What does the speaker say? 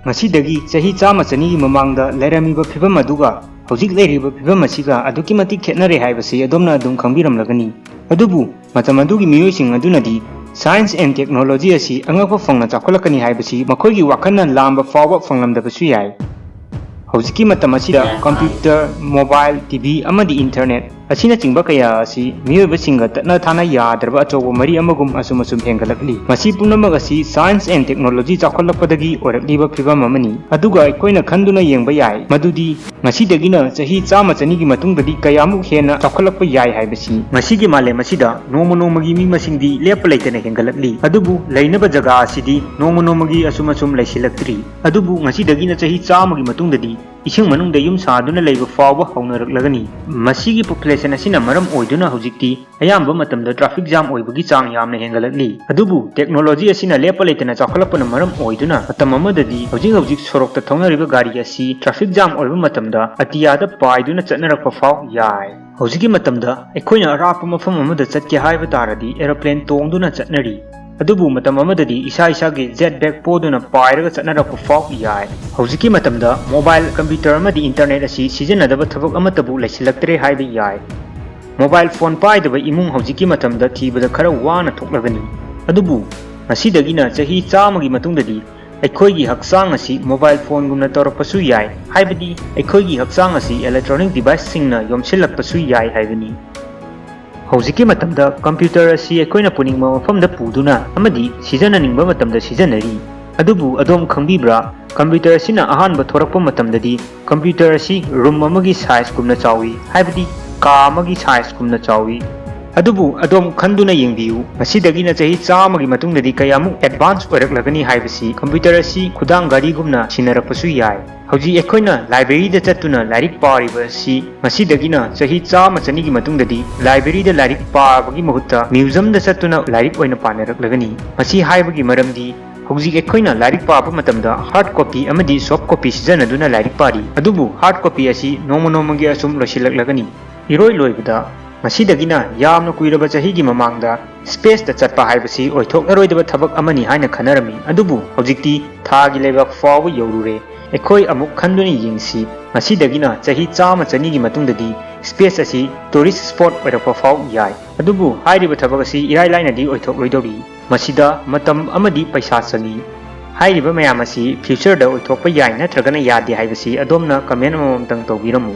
ꯉꯁꯤꯗꯒꯤ ꯆꯍꯤ 100 ꯃꯃꯥꯡꯗ ꯂꯩꯔꯝꯃꯤꯕ ꯐꯤꯚꯝ ꯑꯗꯨꯒ ꯍꯧꯖꯤꯛ ꯂꯩꯔꯤꯕ ꯐꯤꯚꯝ ꯑꯁꯤꯒ ꯑꯗꯨꯛꯀꯤ ꯃꯇꯤꯛ ꯈꯦꯠꯅꯔꯦ ꯍꯥꯏꯕꯁꯤ ꯑꯗꯣꯝꯅ ꯑꯗꯨꯝ ꯈꯪꯕꯤꯔꯝꯂꯒꯅꯤ꯫ ꯑꯗꯨꯕꯨ ꯃꯇꯝ ꯑꯗꯨꯒꯤ ꯃꯤꯑꯣꯏꯁꯤꯡ ꯑꯗꯨꯅꯗꯤ ꯁꯥꯏꯟꯁ ꯑꯦꯟ ꯇꯦꯛꯅꯣꯂꯣꯖꯤ ꯑꯁꯤ ꯑꯉꯛꯄ ꯐꯪꯅ ꯆꯥꯎꯈꯠꯂꯛꯀꯅꯤ ꯍꯥꯏꯕꯁꯤ ꯃꯈꯣꯏꯒꯤ ꯋꯥꯈꯜꯅ ꯂꯥꯝꯕ ꯐꯥꯎꯕ ꯐꯪꯂꯝꯗꯕꯁꯨ ꯌꯥꯏ꯫ ꯍꯧꯖꯤꯛꯀꯤ ꯃꯇꯝ ꯑꯁꯤꯗ ꯀꯝꯄ꯭ꯌꯨꯇꯔ, ꯃꯣꯕꯥꯏꯜ, ꯇꯤꯚꯤ ꯑꯃꯗꯤ ꯏꯟꯇꯔꯅꯦꯠ ꯑꯁꯤꯅꯆꯤꯡꯕ ꯀꯌꯥ ꯑꯁꯤ ꯃꯤꯑꯣꯏꯕꯁꯤꯡꯒ ꯇꯠꯅ ꯊꯥꯅ ꯌꯥꯗ꯭ꯔꯕ ꯑꯆꯧꯕ ꯃꯔꯤ ꯑꯃꯒꯨꯝ ꯑꯁꯨꯝ ꯍꯦꯟꯒꯠꯂꯛꯂꯤ꯫ ꯃꯁꯤ ꯄꯨꯝꯅꯃꯛ ꯑꯁꯤ ꯁꯥꯏꯟꯁ ꯑꯦꯟ ꯇꯦꯛꯅꯣꯂꯣꯖꯤ ꯆꯥꯎꯈꯠꯂꯛꯄꯗꯒꯤ ꯑꯣꯏꯔꯛꯂꯤꯕ ꯐꯤꯚꯝ ꯑꯃꯅꯤ꯫ ꯑꯗꯨꯒ ꯑꯩꯈꯣꯏꯅ ꯈꯟꯗꯨꯅ ꯌꯦꯡꯕ ꯌꯥꯏ ꯃꯗꯨꯗꯤ ꯉꯁꯤꯗꯒꯤꯅ ꯆꯍꯤ 100ꯒꯤ ꯃꯇꯨꯡꯗꯗꯤ ꯀꯌꯥꯃꯨꯛ ꯍꯦꯟꯅ ꯆꯥꯎꯈꯠꯂꯛꯄ ꯌꯥꯏ ꯍꯥꯏꯕꯁꯤ꯫ ꯉꯁꯤꯒꯤ ꯃꯥꯂꯦꯝ ꯑꯁꯤꯗ ꯅꯣꯡꯃꯒꯤ ꯃꯤ ꯃꯁꯤꯡꯗꯤ ꯂꯦꯞꯄ ꯂꯩꯇꯅ ꯍꯦꯟꯒꯠꯂꯛꯂꯤ꯫ ꯑꯗꯨꯕꯨ ꯂꯩꯅꯕ ꯖꯒꯥ ꯑꯁꯤꯗꯤ ꯅꯣꯡꯃꯒꯤ ꯑꯁꯨꯝ ꯂꯩꯁꯤꯜꯂꯛꯇ꯭ꯔꯤ꯫ ꯑꯗꯨꯕꯨ ꯉꯁꯤꯗꯒꯤꯅ ꯆꯍꯤ 100ꯒꯤ ꯃꯇꯨꯡꯗꯗꯤ ꯏꯁꯤꯡ ꯃꯅꯨꯡꯗ ꯌꯨꯝ ꯁꯥꯗꯨꯅ ꯂꯩꯕ ꯐꯥꯎꯕ ꯍꯧꯅꯔꯛꯂꯒꯅꯤ꯫ ꯃꯁꯤꯒꯤ ꯄꯣꯄꯨꯂꯦꯁꯟ ꯑꯁꯤꯅ ꯃꯔꯝ ꯑꯣꯏꯗꯨꯅ ꯍꯧꯖꯤꯛꯇꯤ ꯑꯌꯥꯝꯕ ꯃꯇꯝꯗ ꯇ꯭ꯔꯥꯐꯤꯛ ꯖꯥꯝ ꯑꯣꯏꯕꯒꯤ ꯆꯥꯡ ꯌꯥꯝꯅ ꯍꯦꯟꯒꯠꯂꯛꯂꯤ꯫ ꯑꯗꯨꯕꯨ ꯇꯦꯛꯅꯣꯂꯣꯖꯤ ꯑꯁꯤꯅ ꯂꯦꯞꯄ ꯂꯩꯇꯅ ꯆꯥꯎꯈꯠꯂꯛꯄꯅ ꯃꯔꯝ ꯑꯣꯏꯗꯨꯅ ꯃꯇꯝ ꯑꯃꯗꯗꯤ ꯍꯧꯖꯤꯛ ꯁꯣꯔꯣꯛꯇ ꯊꯧꯅꯔꯤꯕ ꯒꯥꯔꯤ ꯑꯁꯤ ꯇ꯭ꯔꯥꯐꯤꯛ ꯖꯥꯝ ꯑꯣꯏꯕ ꯃꯇꯝꯗ ꯑꯇꯤꯌꯥꯗ ꯄꯥꯏꯗꯨꯅ ꯆꯠꯅꯔꯛꯄ ꯐꯥꯎ ꯌꯥꯏ꯫ ꯍꯧꯖꯤꯛꯀꯤ ꯃꯇꯝꯗ ꯑꯩꯈꯣꯏꯅ ꯑꯔꯥꯞꯄ ꯃꯐꯝ ꯑꯃꯗ ꯆꯠꯀꯦ ꯍꯥꯏꯕ ꯇꯥꯔꯗꯤ ꯑꯦꯔꯣꯄ꯭ꯂꯦꯟ ꯇꯣꯡꯗꯨꯅ ꯆꯠꯅꯔꯤ꯫ ꯑꯗꯨꯕꯨ ꯃꯇꯝ ꯑꯃꯗꯗꯤ ꯏꯁꯥꯒꯤ ꯖꯦꯠ ꯕꯦꯛ ꯄꯣꯗꯨꯅ ꯄꯥꯏꯔꯒ ꯆꯠꯅꯔꯛꯄ ꯐꯥꯎ ꯌꯥꯏ꯫ ꯍꯧꯖꯤꯛꯀꯤ ꯃꯇꯝꯗ ꯃꯣꯕꯥꯏꯜ, ꯀꯝꯄ꯭ꯌꯨꯇꯔ ꯑꯃꯗꯤ ꯏꯟꯇꯔꯅꯦꯠ ꯑꯁꯤ ꯁꯤꯖꯤꯟꯅꯗꯕ ꯊꯕꯛ ꯑꯃꯠꯇꯕꯨ ꯂꯩꯁꯤꯜꯂꯛꯇ꯭ꯔꯦ ꯍꯥꯏꯕ ꯌꯥꯏ꯫ ꯃꯣꯕꯥꯏꯜ ꯐꯣꯟ पाइदबा इमुंग हौजिकी मतमदा थीबदा खरा वाना थोक्लगनी। अदुबु ngasiदगिना चही 100गी मतुंगददी अखोइगी हक्चांग असि मोबाइल फोनगुमना तौरपसु याय हाइबदी अखोइगी हक्चांग असि इलेक्ट्रॉनिक डिवाइस सिंगना योमसिलक्पसु याय हाइबनी। हौजिकी मतमदा कंप्यूटर असि अखोइना पुनिंगमा मफमदा पुदुना अमदी सिजननिंगबा मतमदा सिजनरी। अदुबु अदोम खंगबिब्रा कंप्यूटर असिना अहानबा थोरकपा मतमददी कंप्यूटर असि रूम अमगी साइज गुमना चावी हाइबदी का अमगी साइज गुमना चावी। अदुबु अदोम खंदुना येंबियु ngasiदगिना चही 100गी मतुंगददी कयामुक एडवांस ओइरक्लगनी हाइबसी कंप्यूटर असि खुदांग गाड़ी गुमना सिनरकपसु याय। हौजी अखोइना लाइब्रेरी दा चत्तुना लाइरिक पारिबसी ngasiदगिना चही 100गी मतुंगददी लाइब्रेरी दा लाइरिक पाबगी महुत्ता म्यूजियम दा चत्तुना लाइरिक ओइना पानरक्लगनी। मसी हाइबगी मरमदी हौजी अखोइना लाइरिक पाबा मतमदा हार्ड कॉपी अमदी सॉफ्ट कॉपी सिजनदुना लाइरिक पारी। अदुबु हार्ड कॉपी असि नोमगी असुम लोसिलक्लगनी। इरोय लोइबदा ngasiदगिना यामना कुइरबा चहीगी ममांगदा स्पेस दा चटपा हाइबसी ओइथोक्नरोइदबा थबक अमनी हाइना खनरमी। अदुबु हौजिक्ति थागी लेबाक फाव यौरुरे। अखोइ अमुक खंदुनी यिंगसी ngasiदगिना चही 100गी मतुंगददी स्पेस असि टूरिस्ट स्पॉट ओइरकपा फाव याय। अदुबु हाइरिबा थबक असि इराय लाइनादी ओइथोक्लोइदोरी। मसिदा मतम अमदी पैसा चंगी। हाइरिबा मयाम असि फ्यूचरदा ओइथोक्पा याय नत्रगना यादे हाइबसी अदोमना कमेंट अममतंग तौबिरमु।